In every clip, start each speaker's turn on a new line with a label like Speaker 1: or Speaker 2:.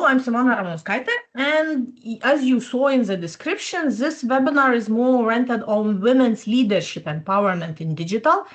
Speaker 1: I'm Simona Ramanauskaitė, and as you saw in the description, this webinar is more oriented on women's leadership empowerment in digital.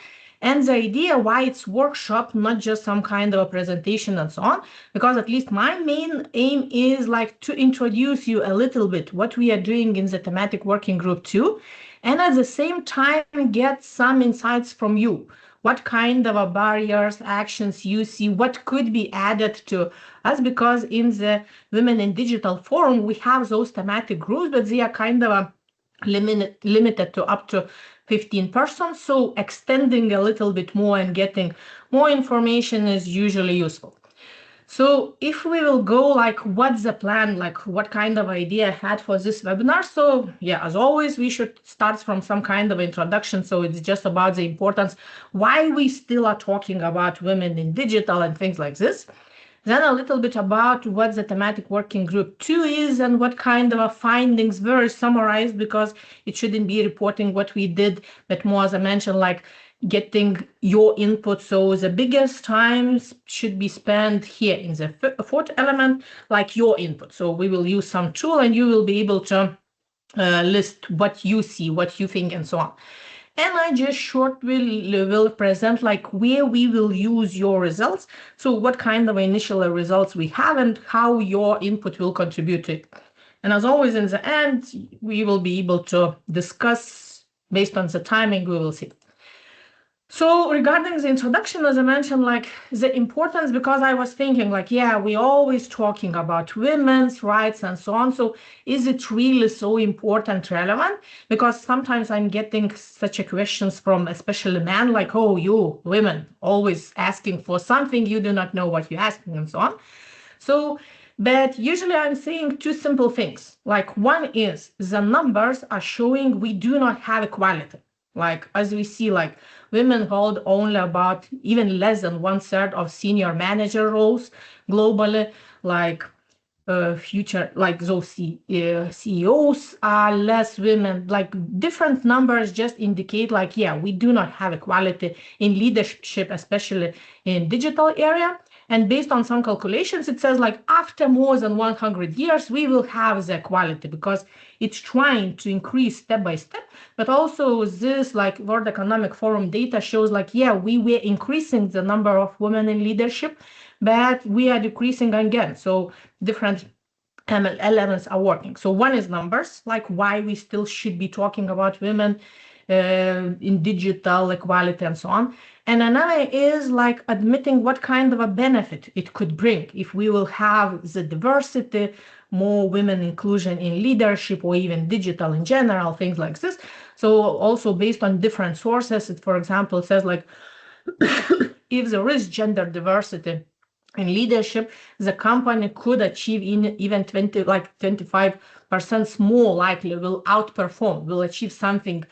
Speaker 1: And the idea why it's workshop, not just some kind of a presentation and so on, because at least my main aim is like to introduce you a little bit what we are doing in the thematic working group too, and at the same time get some insights from you. What kind of barriers, actions you see, what could be added to us, because in the Women in Digital Forum, we have those thematic groups, but they are kind of limited to up to 15 persons. So extending a little bit more and getting more information is usually useful. So if we will go like what's the plan, like what kind of idea I had for this webinar. So yeah, as always, we should start from some kind of introduction. So it's just about the importance, why we still are talking about women in digital and things like this. Then a little bit about what the thematic working group 2 is and what kind of findings were summarized, because it shouldn't be reporting what we did, but more, as I mentioned, like getting your input. So the biggest times should be spent here in the fourth element, like your input. So we will use some tool and you will be able to list what you see, what you think, and so on. And I just shortly will present like where we will use your results. So what kind of initial results we have and how your input will contribute to it. And as always, in the end, we will be able to discuss based on the timing, we will see. So regarding the introduction, as I mentioned, like the importance, because I was thinking like, yeah, we always talking about women's rights and so on. So is it really so important, relevant? Because sometimes I'm getting such a questions from especially men like, oh, you women always asking for something, you do not know what you're asking and so on. So, but usually I'm saying two simple things. Like one is the numbers are showing we do not have equality. Like, as we see, like women hold only about even less than 1/3 of senior manager roles globally, like future, like those CEOs are less women, like different numbers just indicate like, yeah, we do not have equality in leadership, especially in digital area. And based on some calculations, it says like after more than 100 years, we will have the equality, because it's trying to increase step by step. But also this like World Economic Forum data shows like, yeah, we were increasing the number of women in leadership, but we are decreasing again. So different elements are working. So one is numbers, like why we still should be talking about women in digital equality and so on. And another is like admitting what kind of a benefit it could bring if we will have the diversity, more women inclusion in leadership, or even digital in general, things like this. So also based on different sources, it, for example, says like, if there is gender diversity in leadership, the company could achieve even 25% more likely will outperform, will achieve something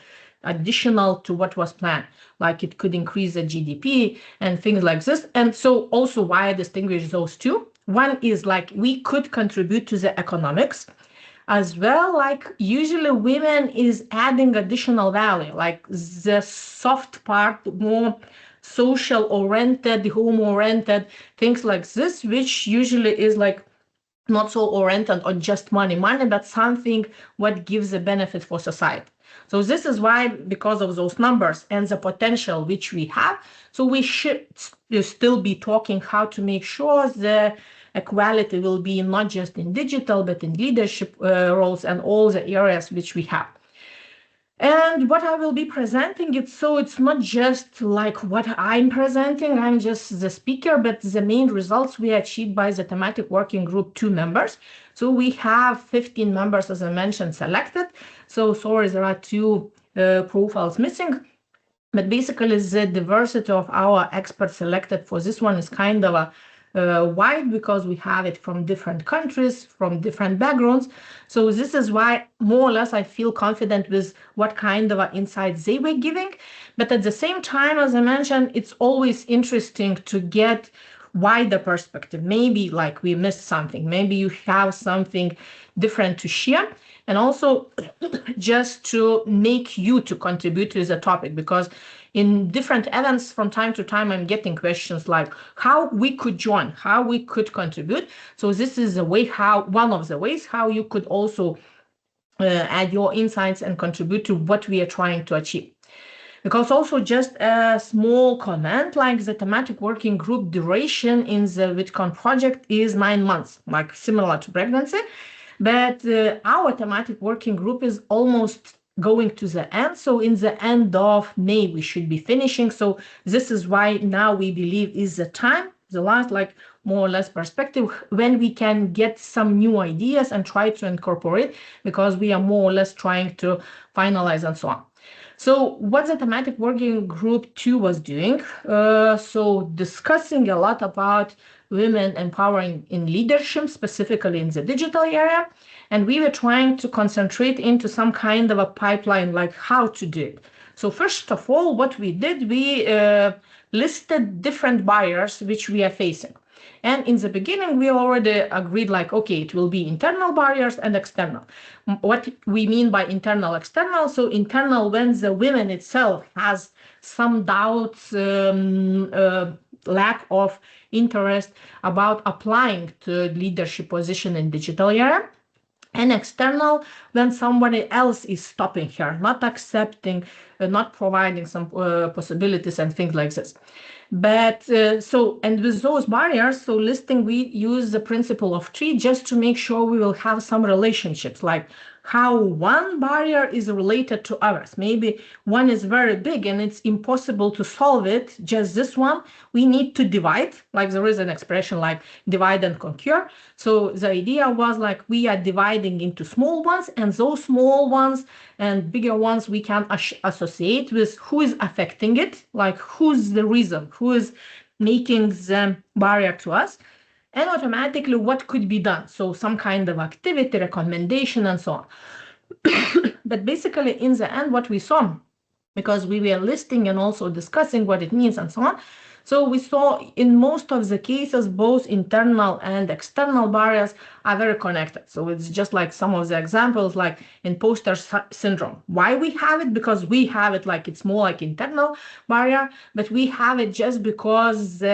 Speaker 1: additional to what was planned, like it could increase the GDP and things like this. And so also why I distinguish those two. One is like we could contribute to the economics as well, like usually women is adding additional value, like the soft part, more social oriented, home oriented, things like this, which usually is like not so oriented on just money, but something what gives a benefit for society. So this is why, because of those numbers and the potential which we have, so we should still be talking how to make sure the equality will be not just in digital, but in leadership roles and all the areas which we have. And what I will be presenting, it's not just like what I'm presenting, I'm just the speaker, but the main results we achieved by the thematic working group 2 members. So we have 15 members, as I mentioned, selected. So sorry, there are 2 profiles missing. But basically the diversity of our experts selected for this one is kind of a wide, because we have it from different countries, from different backgrounds. So this is why more or less I feel confident with what kind of insights they were giving. But at the same time, as I mentioned, it's always interesting to get wider perspective. Maybe like we missed something, maybe you have something different to share, and also just to make you to contribute to the topic, because in different events from time to time I'm getting questions like how we could join, how we could contribute. So this is a way, how one of the ways how you could also add your insights and contribute to what we are trying to achieve. Because also just a small comment, like the thematic working group duration in the VidCon project is 9 months, like similar to pregnancy. But our thematic working group is almost going to the end. So in the end of May, we should be finishing. So this is why now we believe is the time, the last like more or less perspective, when we can get some new ideas and try to incorporate, because we are more or less trying to finalize and so on. So what the thematic working group 2 was doing, so discussing a lot about women empowering in leadership, specifically in the digital area. And we were trying to concentrate into some kind of a pipeline, like how to do it. So first of all, what we did, we listed different barriers which we are facing. And in the beginning, we already agreed like, okay, it will be internal barriers and external. What we mean by internal, external. So internal, when the women itself has some doubts, lack of interest about applying to leadership position in digital era. And external, when somebody else is stopping her, not accepting, not providing some possibilities and things like this. But and with those barriers, so listing, we use the principle of tree just to make sure we will have some relationships, like how one barrier is related to others. Maybe one is very big and it's impossible to solve it, just this one. We need to divide, like there is an expression like divide and conquer. So the idea was like we are dividing into small ones, and those small ones and bigger ones we can associate with who is affecting it, like who's the reason, who is making the barrier to us, and automatically what could be done. So some kind of activity, recommendation, and so on. But basically, in the end, what we saw, because we were listing and also discussing what it means and so on, so we saw in most of the cases, both internal and external barriers are very connected. So it's just like some of the examples, like imposter syndrome. Why we have it? Because we have it like it's more like internal barrier, but we have it just because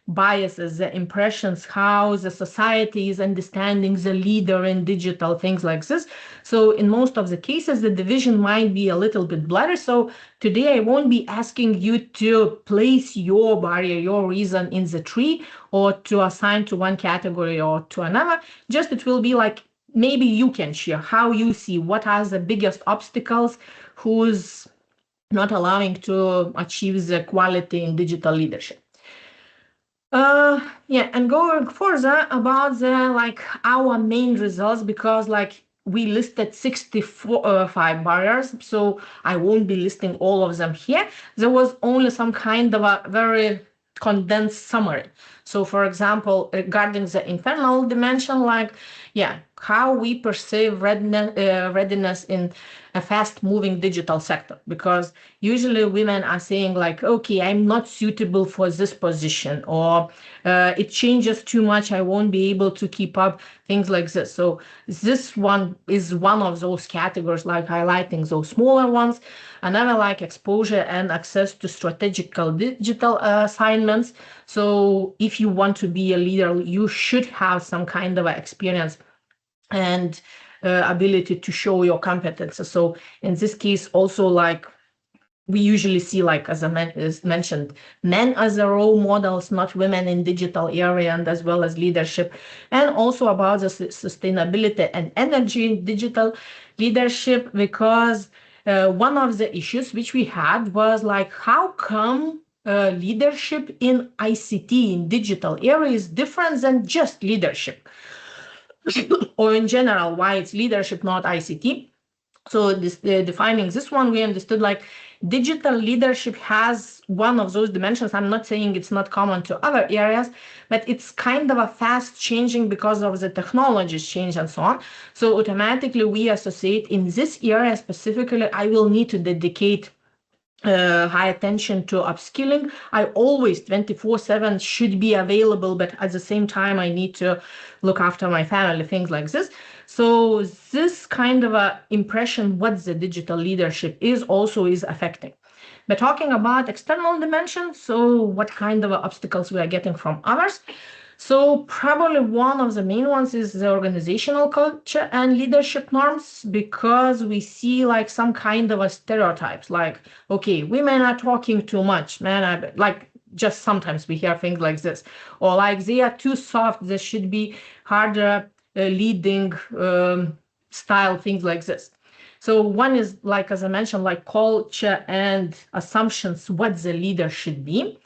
Speaker 1: biases, the impressions, how the society is understanding the leader in digital, things like this. So in most of the cases, the division might be a little bit blurry. So today I won't be asking you to place your barrier, your reason in the tree, or to assign to one category or to another. Just it will be like, maybe you can share how you see what are the biggest obstacles, who's not allowing to achieve the quality in digital leadership. Yeah, and going further about the like our main results, because like we listed 65 barriers, so I won't be listing all of them here. There was only some kind of a very condensed summary. So for example, regarding the internal dimension, like, yeah, how we perceive readiness in a fast-moving digital sector, because usually women are saying like, okay, I'm not suitable for this position, or it changes too much, I won't be able to keep up, things like this. So this one is one of those categories, like highlighting those smaller ones. Another like exposure and access to strategical digital assignments. So if you want to be a leader, you should have some kind of experience and ability to show your competences. So in this case, also like we usually see, like as mentioned, men as the role models, not women in digital area, and as well as leadership, and also about the sustainability and energy in digital leadership, because one of the issues which we had was like, how come leadership in ICT, in digital area, is different than just leadership? Or in general, why it's leadership, not ICT? So this, defining this one, we understood like digital leadership has one of those dimensions. I'm not saying it's not common to other areas, but it's kind of a fast changing because of the technologies change and so on. So automatically we associate in this area specifically, I will need to dedicate high attention to upskilling. I always 24/7 should be available, but at the same time, I need to look after my family, things like this. So this kind of a impression, what the digital leadership is also is affecting. But talking about external dimension, so what kind of obstacles we are getting from others. So probably one of the main ones is the organizational culture and leadership norms, because we see like some kind of a stereotypes, like, okay, women are talking too much, men are like, just sometimes we hear things like this, or like they are too soft, there should be harder leading style, things like this. So one is like, as I mentioned, like culture and assumptions, what the leader should be.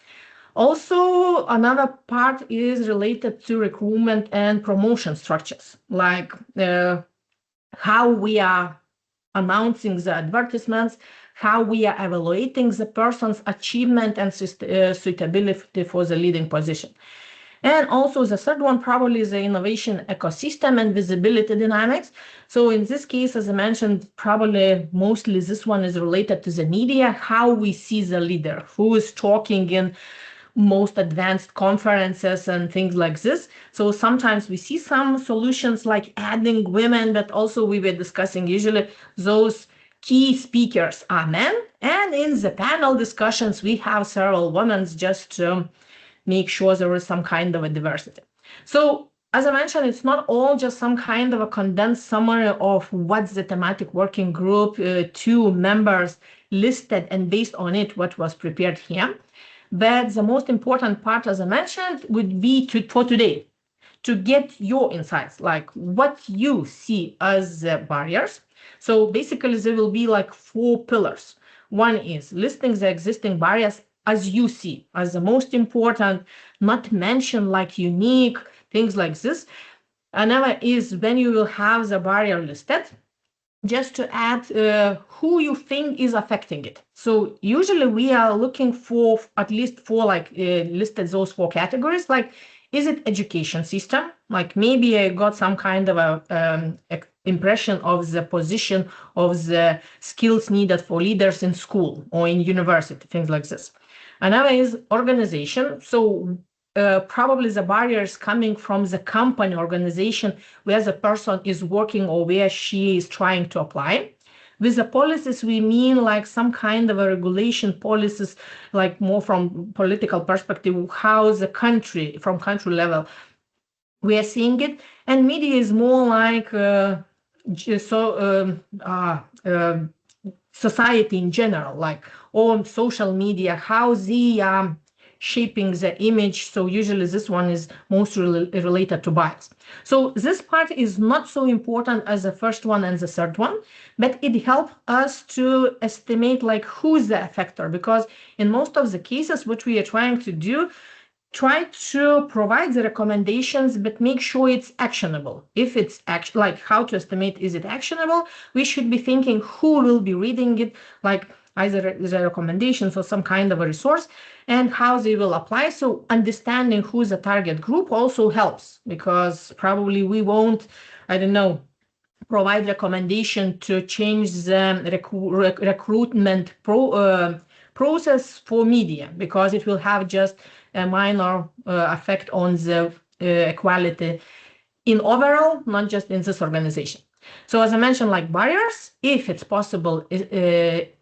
Speaker 1: Also, another part is related to recruitment and promotion structures, like how we are announcing the advertisements, how we are evaluating the person's achievement and suitability for the leading position. And also the third one probably is the innovation ecosystem and visibility dynamics. So in this case, as I mentioned, probably mostly this one is related to the media, how we see the leader, who is talking in most advanced conferences and things like this. So sometimes we see some solutions like adding women, but also we were discussing usually those key speakers are men. And in the panel discussions, we have several women just to make sure there is some kind of a diversity. So as I mentioned, it's not all just some kind of a condensed summary of what's the thematic working group, two members listed, and based on it, what was prepared here. But the most important part, as I mentioned, would be for today, to get your insights, like what you see as barriers. So basically, there will be like 4 pillars. One is listing the existing barriers as you see as the most important, not mention like unique, things like this. Another is when you will have the barrier listed, just to add who you think is affecting it. So usually we are looking for at least 4, like listed those 4 categories, like is it education system? Like maybe I got some kind of a impression of the position of the skills needed for leaders in school or in university, things like this. Another is organization. So probably the barriers coming from the company organization where the person is working or where she is trying to apply. With the policies, we mean like some kind of a regulation policies, like more from political perspective, how the country, from country level, we are seeing it. And media is more like society in general, like on social media, how they are shaping the image. So usually this one is mostly related to bias. So this part is not so important as the first one and the third one, but it helps us to estimate like who's the affector, because in most of the cases, what we are trying to do, try to provide the recommendations, but make sure it's actionable. If it's like how to estimate, is it actionable? We should be thinking who will be reading it, like either the recommendations or some kind of a resource, and how they will apply. So understanding who's the target group also helps, because probably we won't, I don't know, provide recommendation to change the recruitment process for media, because it will have just a minor effect on the equality in overall, not just in this organization. So as I mentioned, like barriers, if it's possible,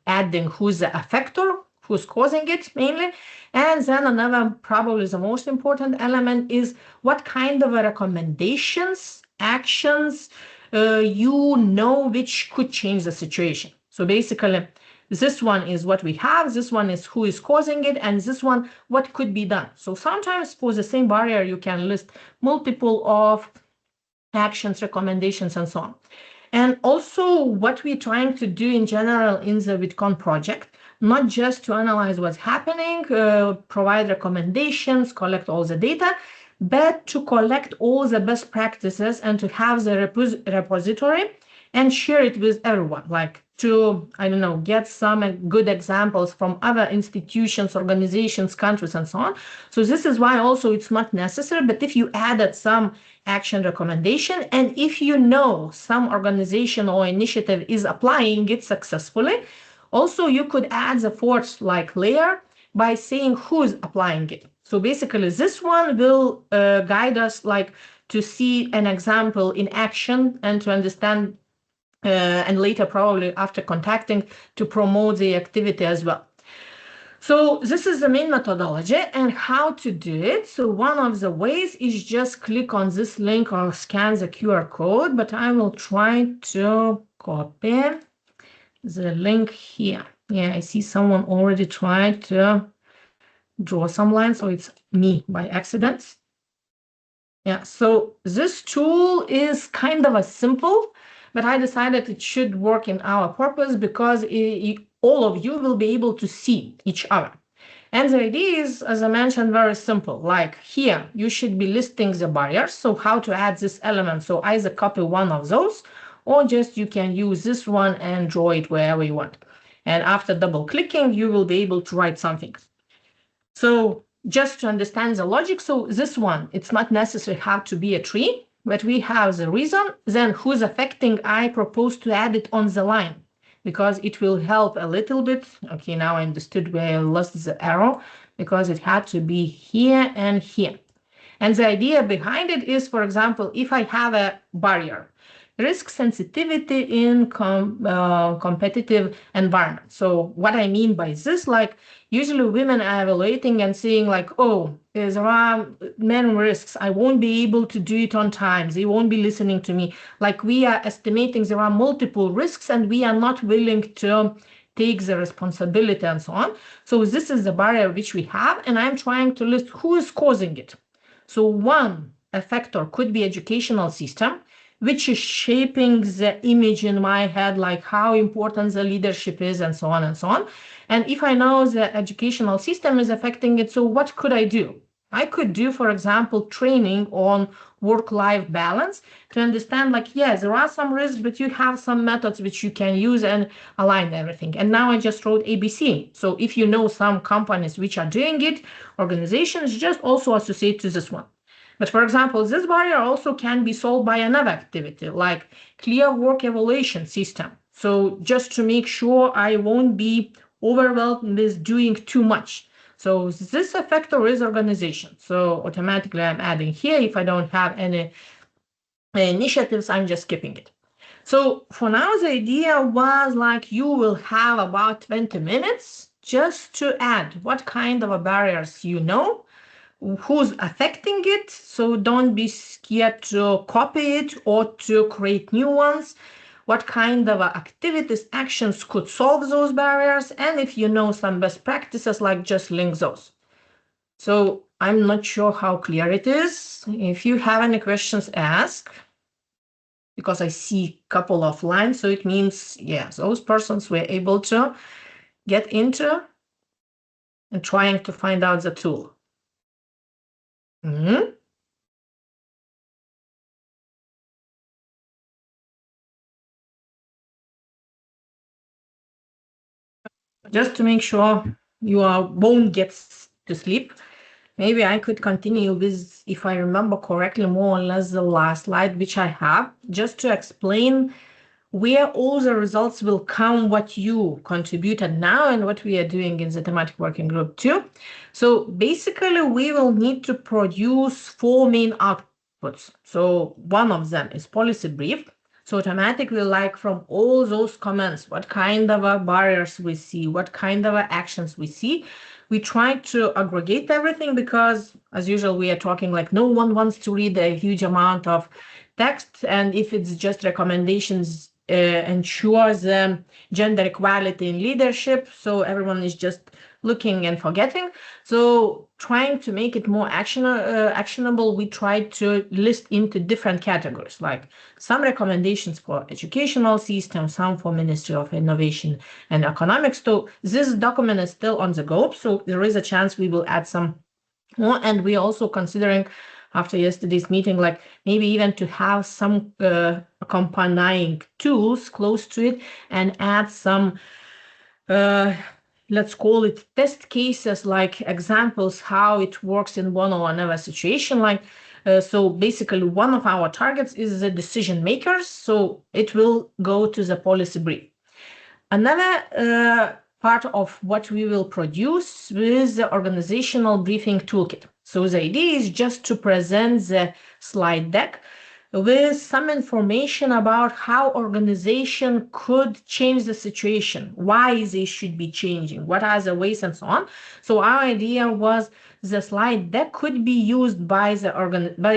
Speaker 1: adding who's the affector, who's causing it mainly. And then another, probably the most important element, is what kind of recommendations, actions, which could change the situation. So basically, this one is what we have, this one is who is causing it, and this one, what could be done. So sometimes for the same barrier, you can list multiple of actions, recommendations, and so on. And also what we're trying to do in general in the VidCon project, not just to analyze what's happening, provide recommendations, collect all the data, but to collect all the best practices and to have the repository and share it with everyone, like to, I don't know, get some good examples from other institutions, organizations, countries, and so on. So this is why also it's not necessary, but if you added some action recommendation, and if you know some organization or initiative is applying it successfully, Also, you could add the fourth layer by saying who's applying it. So basically, this one will guide us to see an example in action and to understand, and later probably after contacting, to promote the activity as well. So this is the main methodology and how to do it. So one of the ways is just click on this link or scan the QR code, but I will try to copy the link here. Yeah, I see someone already tried to draw some lines, so it's me by accident. Yeah, so this tool is kind of a simple, but I decided it should work in our purpose because all of you will be able to see each other. And the idea is, as I mentioned, very simple. Like here, you should be listing the barriers. So how to add this element. So either copy one of those, or just you can use this one and draw it wherever you want. And after double clicking, you will be able to write something. So just to understand the logic, so this one, it's not necessarily have to be a tree, but we have the reason, then who's affecting, I propose to add it on the line because it will help a little bit. Okay, now I understood where I lost the arrow because it had to be here and here. And the idea behind it is, for example, if I have a barrier, risk sensitivity in competitive environment. So what I mean by this, usually women are evaluating and saying oh, there are many risks. I won't be able to do it on time. They won't be listening to me. We are estimating there are multiple risks and we are not willing to take the responsibility and so on. So this is the barrier which we have, and I'm trying to list who is causing it. So one factor could be educational system, which is shaping the image in my head, how important the leadership is and so on and so on. And if I know the educational system is affecting it, so what could I do? I could do, for example, training on work-life balance to understand yes, there are some risks, but you have some methods which you can use and align everything. And now I just wrote ABC. So if you know some companies which are doing it, organizations, just also associate to this one. But for example, this barrier also can be solved by another activity, like clear work evaluation system. So just to make sure I won't be overwhelmed with doing too much. So this factor is organization. So automatically I'm adding here. If I don't have any initiatives, I'm just skipping it. So for now, the idea was you will have about 20 minutes just to add what kind of barriers you know, who's affecting it. So don't be scared to copy it or to create new ones. What kind of activities, actions could solve those barriers? And if you know some best practices, just link those. So I'm not sure how clear it is. If you have any questions, ask. Because I see a couple of lines, so it means, yeah, those persons were able to get into and trying to find out the tool. Just to make sure you won't get to sleep, maybe I could continue with, if I remember correctly, more or less the last slide, which I have, just to explain where all the results will come, what you contributed now and what we are doing in the thematic working group too. So basically, we will need to produce 4 main outputs. So one of them is policy brief. So automatically, from all those comments, what kind of barriers we see, what kind of actions we see, we try to aggregate everything because, as usual, we are talking no one wants to read a huge amount of text. And if it's just recommendations, ensures gender equality in leadership, so everyone is just looking and forgetting. So trying to make it more actionable, we try to list into different categories, some recommendations for educational system, some for Ministry of Innovation and Economics. So this document is still on the go, so there is a chance we will add some more. And we're also considering, after yesterday's meeting, maybe even to have some accompanying tools close to it and add some, let's call it test cases, examples, how it works in one or another situation. So basically, one of our targets is the decision makers. So it will go to the policy brief. Another part of what we will produce is the organizational briefing toolkit. So the idea is just to present the slide deck with some information about how organization could change the situation, why they should be changing, what are the ways, and so on. So our idea was the slide deck could be used by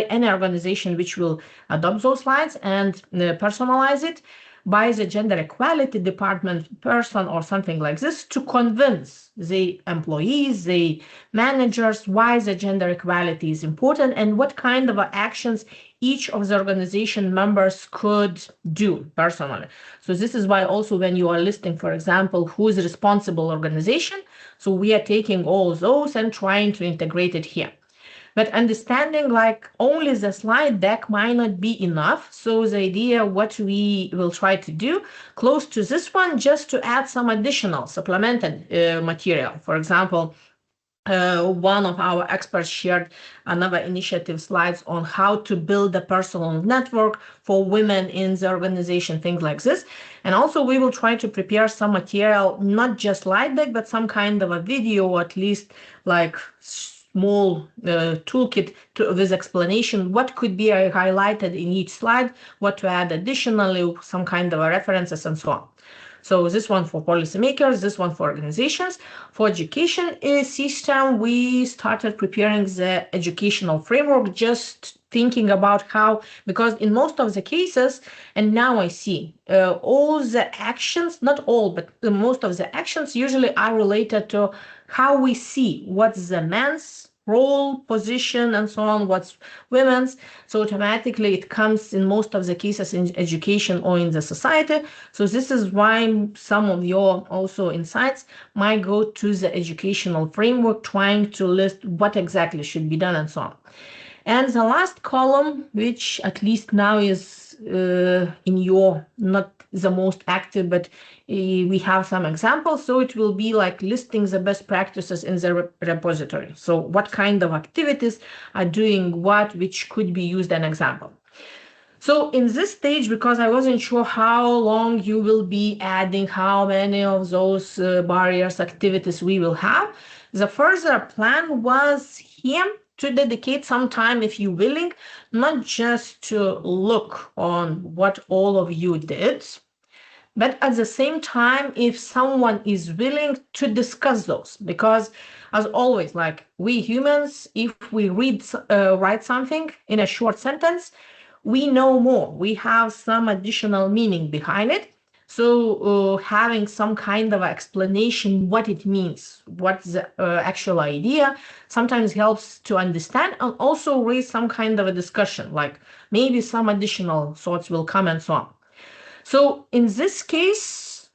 Speaker 1: any organization which will adopt those slides and personalize it, by the gender equality department person or something like this, to convince the employees, the managers, why the gender equality is important and what kind of actions each of the organization members could do personally. So this is why also when you are listing, for example, who is responsible organization, so we are taking all those and trying to integrate it here. But understanding like only the slide deck might not be enough. So the idea, what we will try to do close to this one, just to add some additional supplemented material. For example, one of our experts shared another initiative slides on how to build a personal network for women in the organization, things like this. And also we will try to prepare some material, not just slide deck, but some kind of a video, or at least like small toolkit with explanation what could be highlighted in each slide, what to add additionally, some kind of references and so on. So this one for policymakers, this one for organizations. For education system, we started preparing the educational framework, just thinking about how, because in most of the cases, and now I see all the actions, not all, but most of the actions usually are related to how we see what's the man's role, position, and so on, what's women's. So automatically it comes in most of the cases in education or in the society. So this is why some of your also insights might go to the educational framework, trying to list what exactly should be done and so on. And the last column, which at least now is in your, not the most active, but we have some examples. So it will be like listing the best practices in the repository. So what kind of activities are doing what, which could be used an example. So in this stage, because I wasn't sure how long you will be adding, how many of those barriers activities we will have, the further plan was here to dedicate some time, if you're willing, not just to look on what all of you did, but at the same time, if someone is willing to discuss those, because as always, like we humans, if we write something in a short sentence, we know more. We have some additional meaning behind it. So having some kind of explanation what it means, what's the actual idea, sometimes helps to understand and also raise some kind of a discussion, like maybe some additional thoughts will come and so on. So in this case,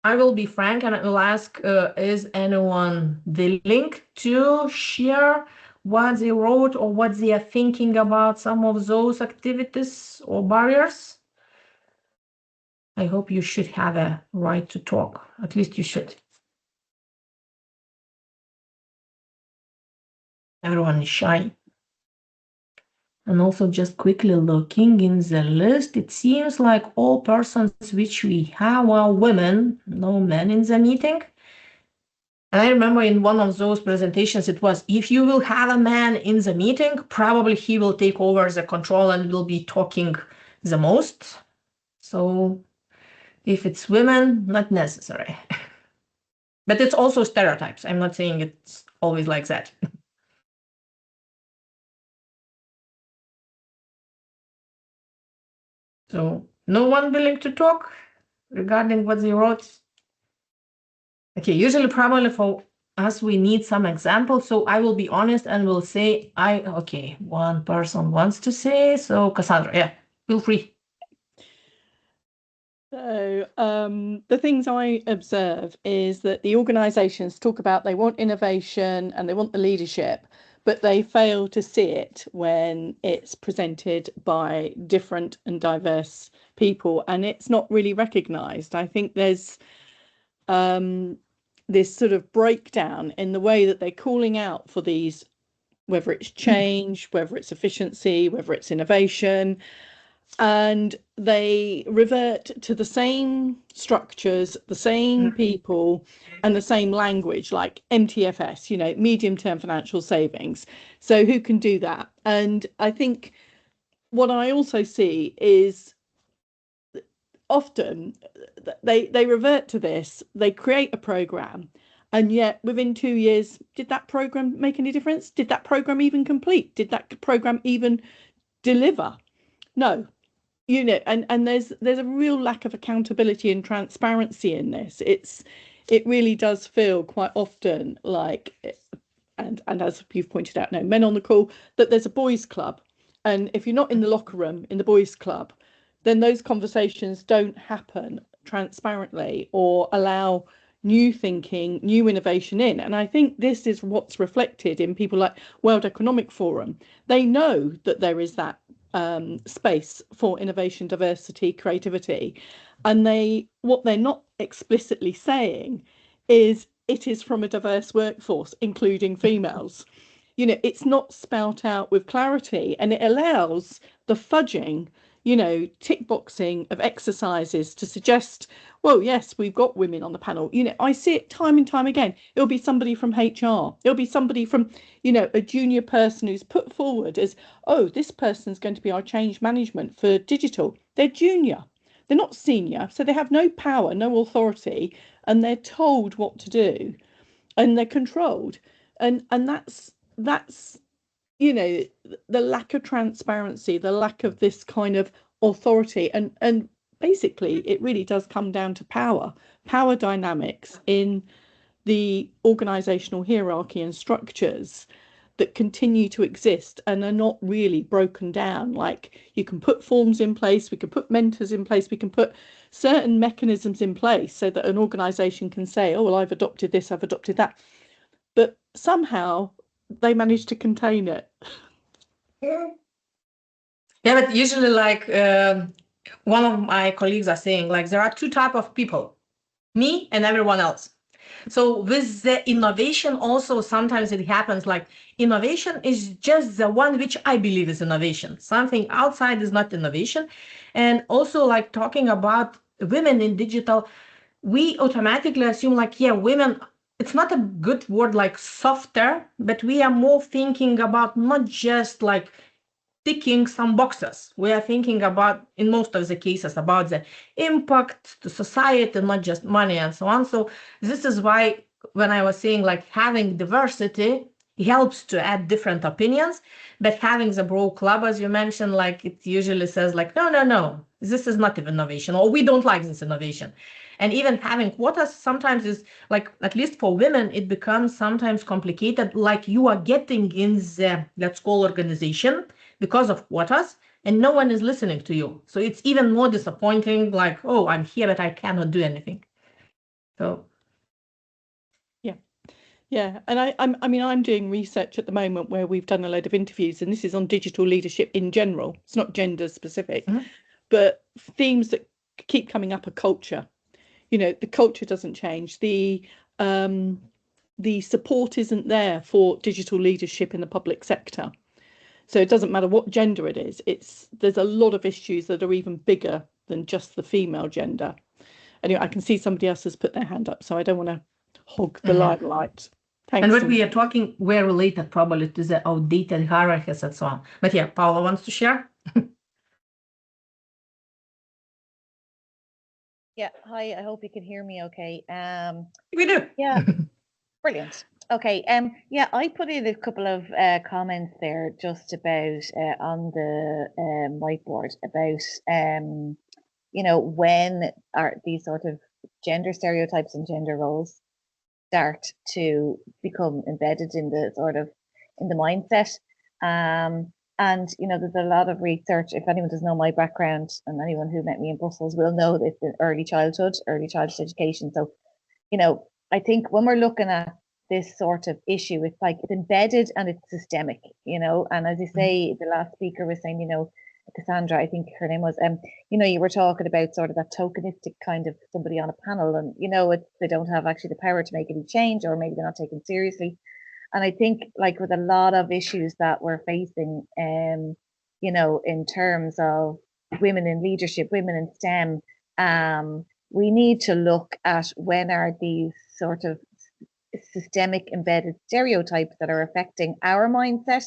Speaker 1: I will be frank and I will ask, is anyone willing to share what they wrote or what they are thinking about some of those activities or barriers? I hope you should have a right to talk. At least you should. Everyone is shy. And also just quickly looking in the list, it seems like all persons which we have are women, no men in the meeting. And I remember in one of those presentations, it was, if you will have a man in the meeting, probably he will take over the control and will be talking the most. So if it's women, not necessary. But it's also stereotypes. I'm not saying it's always like that. So no one willing to talk regarding what they wrote? Okay, usually probably for us, we need some examples. So I will be honest and will say, okay, one person wants to say. So Cassandra, yeah, feel free.
Speaker 2: So the things I observe is that the organisations talk about they want innovation and they want the leadership, but they fail to see it when it's presented by different and diverse people, and it's not really recognised. I think there's this sort of breakdown in the way that they're calling out for these, whether it's change, whether it's efficiency, whether it's innovation. and they revert to the same structures, the same people, and the same language, like MTFS, you know, medium-term financial savings. So who can do that? And I think what I also see is often they revert to this, they create a program, and yet within 2 years, did that program make any difference? Did that program even complete? Did that program even deliver? No. You know, and there's a real lack of accountability and transparency in this. It really does feel quite often like, and as you've pointed out, no men on the call, that there's a boys' club, and if you're not in the locker room in the boys' club, then those conversations don't happen transparently or allow new thinking, new innovation in. And I think this is what's reflected in people like World Economic Forum. They know that there is that space for innovation, diversity, creativity, and what they're not explicitly saying is it is from a diverse workforce, including females. You know, it's not spelt out with clarity, and it allows the fudging, you know, tick boxing of exercises to suggest, well, yes, we've got women on the panel. You know, I see it time and time again. It'll be somebody from HR. It'll be somebody from, you know, a junior person who's put forward as, oh, this person's going to be our change management for digital. They're junior. They're not senior, so they have no power, no authority, and they're told what to do, and they're controlled. And that's you know, the lack of transparency, the lack of this kind of authority, and basically it really does come down to power dynamics in the organizational hierarchy and structures that continue to exist and are not really broken down. Like, you can put forms in place, we can put mentors in place, we can put certain mechanisms in place so that an organization can say, oh, well, I've adopted this, I've adopted that, but somehow they manage to contain it.
Speaker 1: Yeah, but usually, like, one of my colleagues are saying, like, there are two types of people, me and everyone else. So with the innovation also, sometimes it happens like innovation is just the one which I believe is innovation. Something outside is not innovation. And also, like, talking about women in digital, we automatically assume like, yeah, women, it's not a good word like softer, but we are more thinking about not just like ticking some boxes. We are thinking about, in most of the cases, about the impact to society, not just money and so on. So this is why when I was saying like having diversity helps to add different opinions, but having the bro club, as you mentioned, like it usually says like, no, no, no, this is not innovation, or we don't like this innovation. And even having quotas sometimes is like, at least for women, it becomes sometimes complicated, like you are getting in the, let's call, organization because of quotas, and no one is listening to you. So it's even more disappointing, like, oh, I'm here, but I cannot do anything. So
Speaker 2: yeah, and I mean, I'm doing research at the moment where we've done a load of interviews, and this is on digital leadership in general. It's not gender specific, but themes that keep coming up are culture. You know, the culture doesn't change. The support isn't there for digital leadership in the public sector. So it doesn't matter what gender it is. There's a lot of issues that are even bigger than just the female gender. Anyway, I can see somebody else has put their hand up, so I don't want to hog the limelight. Thanks.
Speaker 1: And what we are talking, we're related probably to the outdated hierarchies and so on. But yeah, Paula wants to share.
Speaker 3: Yeah, hi, I hope you can hear me okay.
Speaker 1: We do.
Speaker 3: Yeah, brilliant. Okay, yeah, I put in a couple of comments there just about on the whiteboard about you know, when are these sort of gender stereotypes and gender roles start to become embedded in the sort of in the mindset. And you know, there's a lot of research. If anyone does know my background, and anyone who met me in Brussels will know that it's in early childhood education. So, you know, I think when we're looking at this sort of issue, it's like it's embedded and it's systemic, you know. And as you say, the last speaker was saying, you know, Cassandra, I think her name was, you know, you were talking about sort of that tokenistic kind of somebody on a panel, and you know, they don't have actually the power to make any change, or maybe they're not taken seriously. And I think, like with a lot of issues that we're facing, you know, in terms of women in leadership, women in STEM. We need to look at when are these sort of systemic embedded stereotypes that are affecting our mindset.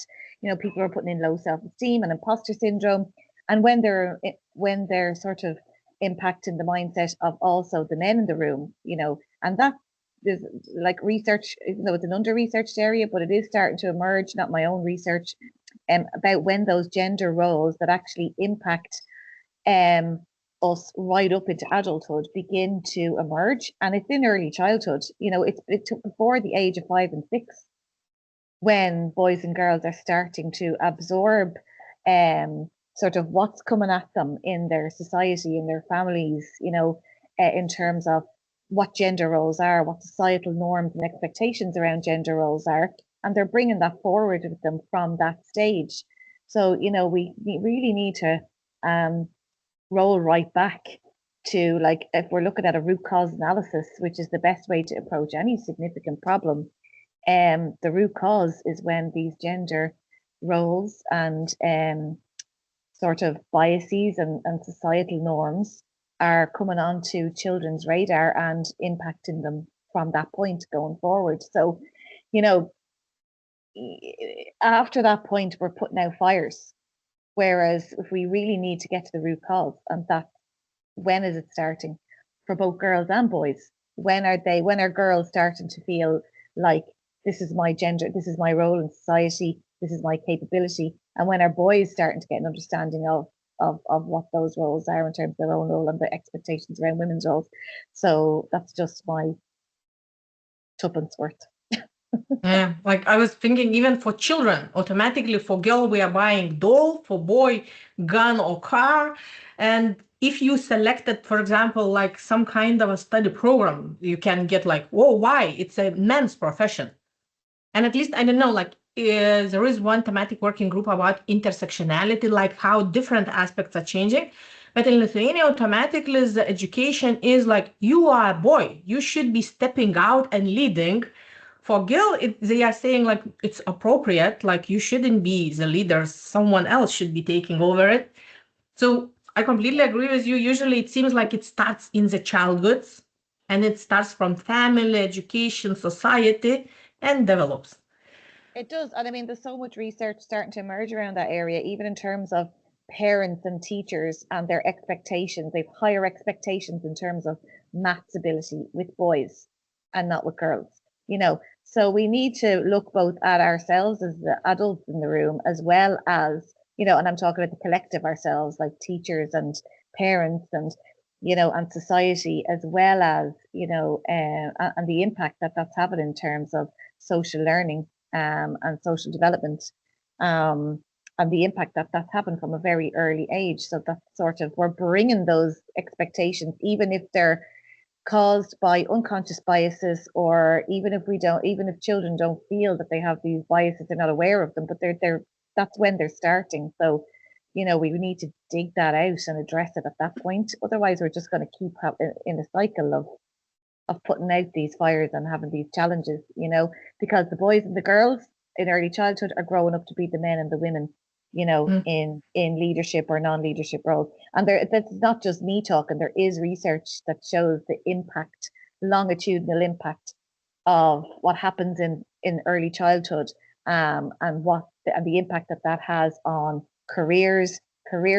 Speaker 3: People are putting in low self-esteem and imposter syndrome, and when they're sort of impacting the mindset of also the men in the room, and that is like research, even though it's an under-researched area, but it is starting to emerge, not my own research, about when those gender roles that actually impact us right up into adulthood begin to emerge. And it's in early childhood. It took before the age of 5 and 6 when boys and girls are starting to absorb sort of what's coming at them in their society, in their families, in terms of what gender roles are, what societal norms and expectations around gender roles are. And they're bringing that forward with them from that stage. So, we really need to roll right back to, like, if we're looking at a root cause analysis, which is the best way to approach any significant problem, the root cause is when these gender roles and sort of biases and societal norms are coming onto children's radar and impacting them from that point going forward. So, after that point, we're putting out fires. Whereas if we really need to get to the root cause, and that's when is it starting for both girls and boys? When are girls starting to feel like this is my gender, this is my role in society, this is my capability? And when are boys starting to get an understanding of what those roles are in terms of their own role and the expectations around women's roles? So that's just my tuppence worth.
Speaker 1: Yeah, like I was thinking, even for children, automatically for girl, we are buying doll, for boy, gun or car. And if you selected, for example, like some kind of a study program, you can get like, whoa, why? It's a men's profession. And at least, I don't know, like there is one thematic working group about intersectionality, like how different aspects are changing. But in Lithuania, automatically the education is like, you are a boy, you should be stepping out and leading. For girl, they are saying like it's appropriate, like you shouldn't be the leader, someone else should be taking over it. So I completely agree with you. Usually it seems like it starts in the childhood and it starts from family, education, society, and develops.
Speaker 3: It does. And I mean, there's so much research starting to emerge around that area, even in terms of parents and teachers and their expectations. They've higher expectations in terms of maths ability with boys and not with girls, So we need to look both at ourselves as the adults in the room, as well as, and I'm talking about the collective ourselves, like teachers and parents and, and society, as well as, and the impact that that's having in terms of social learning and social development, and the impact that that's happened from a very early age. So that's sort of, we're bringing those expectations, even if they're caused by unconscious biases, or even if children don't feel that they have these biases, they're not aware of them, but that's when they're starting. So, we need to dig that out and address it at that point. Otherwise, we're just going to keep in a cycle of putting out these fires and having these challenges, because the boys and the girls in early childhood are growing up to be the men and the women, in leadership or non-leadership roles. And that's not just me talking. There is research that shows the impact, longitudinal impact of what happens in early childhood, and the impact that has on career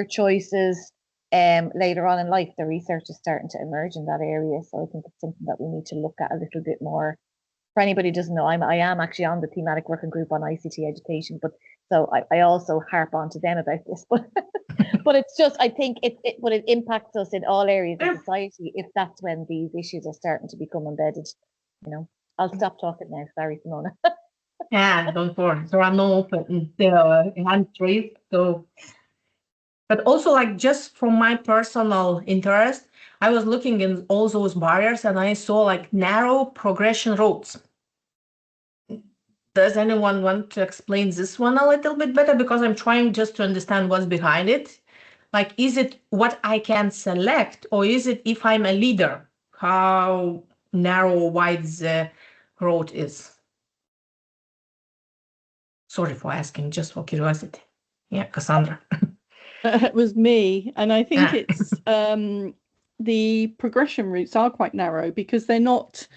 Speaker 3: choices. Later on in life, the research is starting to emerge in that area. So I think it's something that we need to look at a little bit more. For anybody who doesn't know, I am actually on the thematic working group on ICT education, but so I also harp on to them about this. But but it's just, I think it impacts us in all areas of society if that's when these issues are starting to become embedded. I'll stop talking now. Sorry, Simona.
Speaker 1: Yeah, don't worry. There are no open hand raised. So, but also like just from my personal interest, I was looking in all those barriers and I saw like narrow progression roads. Does anyone want to explain this one a little bit better? Because I'm trying just to understand what's behind it. Like, is it what I can select, or is it if I'm a leader, how narrow or wide the road is? Sorry for asking, just for curiosity. Yeah, Cassandra.
Speaker 2: It was me, and I think
Speaker 1: Yeah.
Speaker 2: it's the progression routes are quite narrow because they're not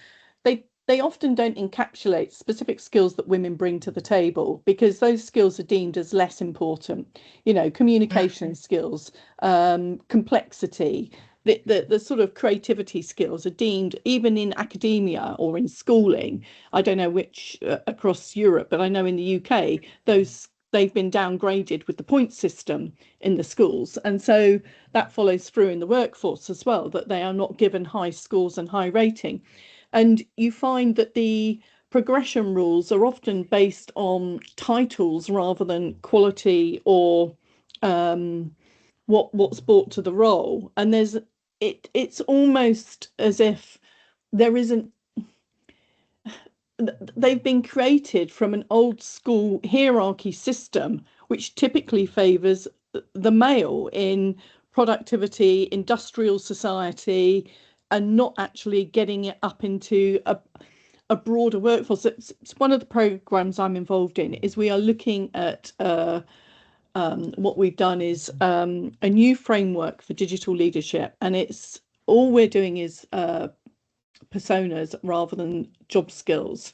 Speaker 2: they often don't encapsulate specific skills that women bring to the table because those skills are deemed as less important. You know, communication skills, complexity, the sort of creativity skills are deemed, even in academia or in schooling. I don't know which across Europe, but I know in the UK, they've been downgraded with the point system in the schools. And so that follows through in the workforce as well, that they are not given high scores and high rating. And you find that the progression rules are often based on titles rather than quality or what's brought to the role. And it's almost as if there isn't they've been created from an old school hierarchy system which typically favors the male in productivity, industrial society, and not actually getting it up into a broader workforce. It's one of the programs I'm involved in is we are looking at what we've done is a new framework for digital leadership, and it's all we're doing is personas rather than job skills,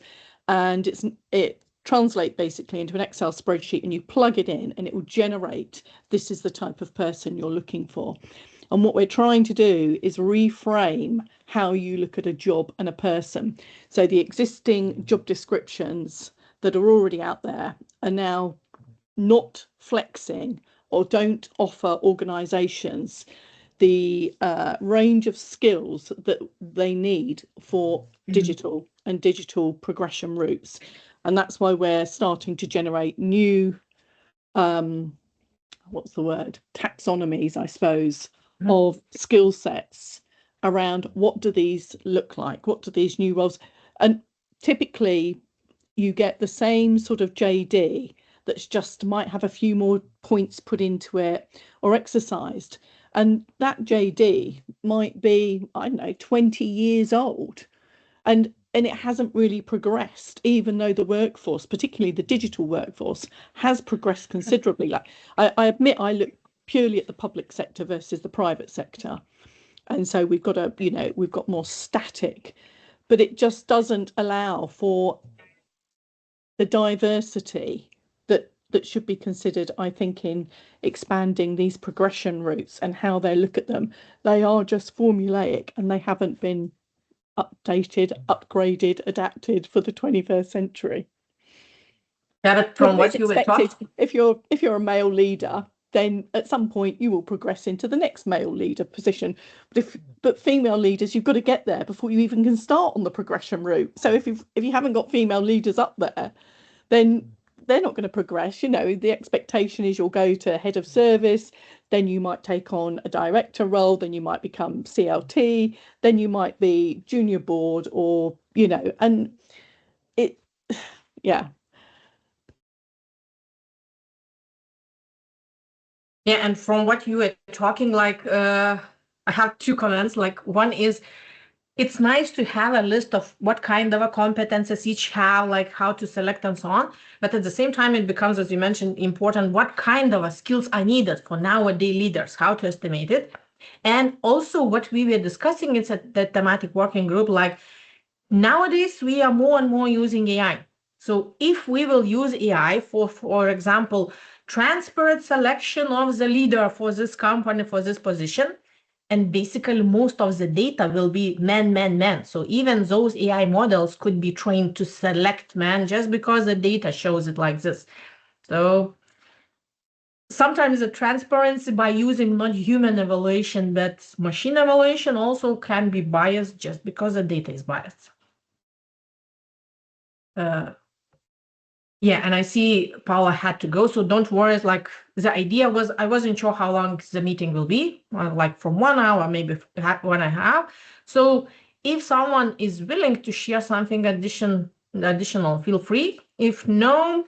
Speaker 2: and it translate basically into an Excel spreadsheet, and you plug it in and it will generate this is the type of person you're looking for. And what we're trying to do is reframe how you look at a job and a person. So the existing job descriptions that are already out there are now not flexing or don't offer organizations the range of skills that they need for digital and digital progression routes. And that's why we're starting to generate new, what's the word, taxonomies, I suppose, of skill sets around what do these look like? What do these new roles? And typically you get the same sort of JD that's just might have a few more points put into it or exercised. And that JD might be, I don't know, 20 years old. And it hasn't really progressed, even though the workforce, particularly the digital workforce, has progressed considerably. Like I admit I look purely at the public sector versus the private sector. And so we've got more static, but it just doesn't allow for the diversity that should be considered, I think, in expanding these progression routes and how they look at them. They are just formulaic and they haven't been updated, upgraded, adapted for the 21st century.
Speaker 1: Yeah, but from what you were talking,
Speaker 2: if you're a male leader, then at some point you will progress into the next male leader position. But female leaders, you've got to get there before you even can start on the progression route. So if you haven't got female leaders up there, then they're not going to progress. You know, the expectation is you'll go to head of service, then you might take on a director role, then you might become CLT, then you might be junior board, or, you know, and it, yeah.
Speaker 1: Yeah, and from what you were talking, like, I have two comments. Like, one is, it's nice to have a list of what kind of a competences each have, like how to select and so on. But at the same time, it becomes, as you mentioned, important what kind of skills are needed for nowadays leaders, how to estimate it. And also what we were discussing is at the thematic working group, like nowadays we are more and more using AI. So if we will use AI for example, transparent selection of the leader for this company, for this position, and basically most of the data will be men. So even those AI models could be trained to select men just because the data shows it like this. So sometimes the transparency by using not human evaluation, but machine evaluation also can be biased just because the data is biased. Yeah, and I see Paula had to go, so don't worry. Like the idea was, I wasn't sure how long the meeting will be, like from 1 hour, maybe 1.5. So if someone is willing to share something additional, feel free. If no,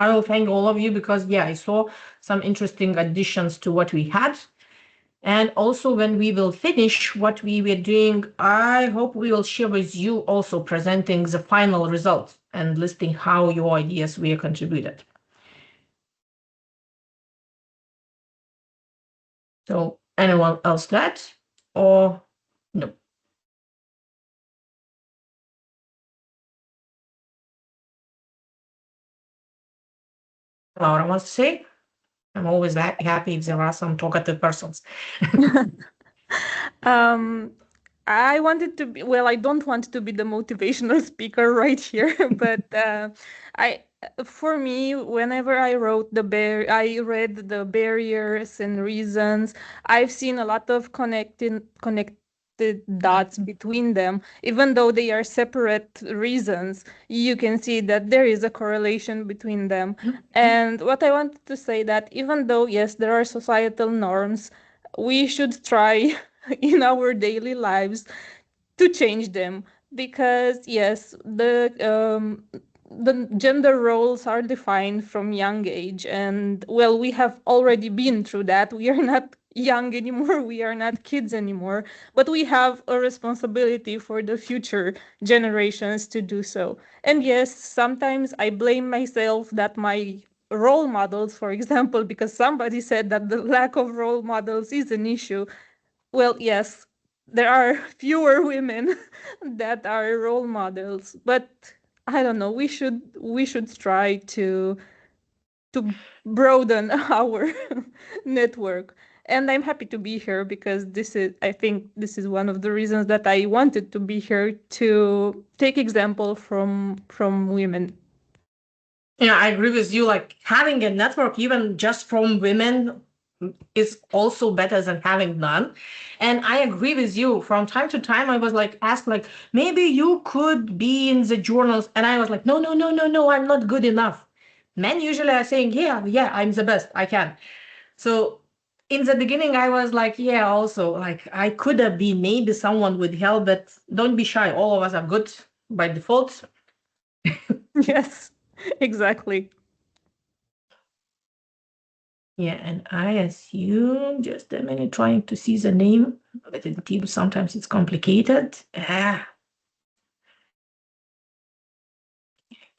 Speaker 1: I will thank all of you because yeah, I saw some interesting additions to what we had. And also when we will finish what we were doing, I hope we will share with you also presenting the final results and listing how your ideas were contributed. So anyone else that or no? Laura wants to say? I'm always happy if there are some talkative persons.
Speaker 4: I wanted to be, well, I don't want to be the motivational speaker right here, but for me, whenever I read the barriers and reasons, I've seen a lot of connected dots between them. Even though they are separate reasons, you can see that there is a correlation between them. And what I wanted to say that even though, yes, there are societal norms, we should try in our daily lives to change them, because yes, the gender roles are defined from young age, and well, we have already been through that. We are not young anymore, we are not kids anymore, but we have a responsibility for the future generations to do so. And yes, sometimes I blame myself that my role models, for example, because somebody said that the lack of role models is an issue. Well, yes, there are fewer women that are role models, but I don't know, we should try to broaden our network. And I'm happy to be here because I think this is one of the reasons that I wanted to be here, to take example from women.
Speaker 1: Yeah, I agree with you. Like having a network, even just from women, is also better than having none. And I agree with you. From time to time, I was like asked, like, maybe you could be in the journals. And I was like, no, no, no, no, no, I'm not good enough. Men usually are saying, yeah, I'm the best. I can. So in the beginning, I was like, yeah, also, like I could have been, maybe someone would help, but don't be shy. All of us are good by default.
Speaker 4: Yes, exactly.
Speaker 1: Yeah, and I assume, just a minute, trying to see the name, but in Teams sometimes it's complicated.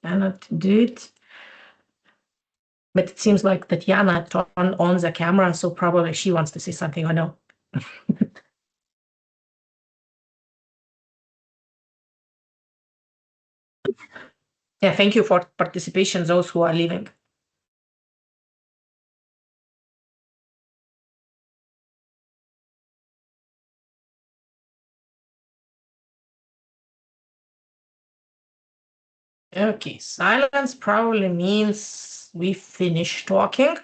Speaker 1: Cannot do it. But it seems like Tatiana turned on the camera, so probably she wants to say something or no. Yeah, thank you for participation, those who are leaving. Okay, silence probably means we finished talking.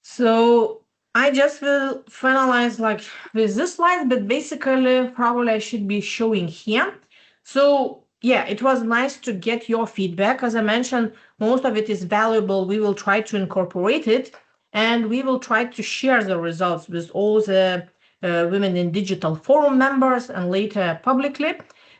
Speaker 1: So I just will finalize like with this slide, but basically probably I should be showing here. So yeah, it was nice to get your feedback. As I mentioned, most of it is valuable. We will try to incorporate it, and we will try to share the results with all the Women in Digital Forum members and later publicly.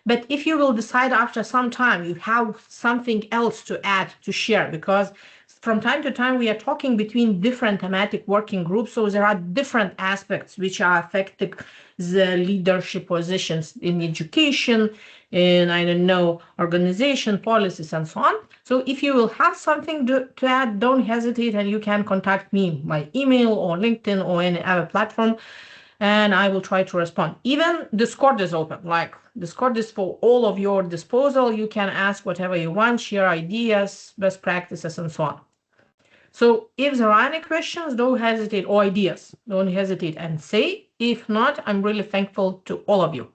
Speaker 1: But if you will decide after some time you have something else to add, to share, because from time to time we are talking between different thematic working groups, so there are different aspects which are affecting the leadership positions in education, in, I don't know, organization, policies, and so on. So if you will have something to add, don't hesitate, and you can contact me by email or LinkedIn or any other platform, and I will try to respond. Even Discord is open. Like Discord is for all of your disposal. You can ask whatever you want, share ideas, best practices, and so on. So if there are any questions, don't hesitate, or ideas, don't hesitate and say. If not, I'm really thankful to all of you.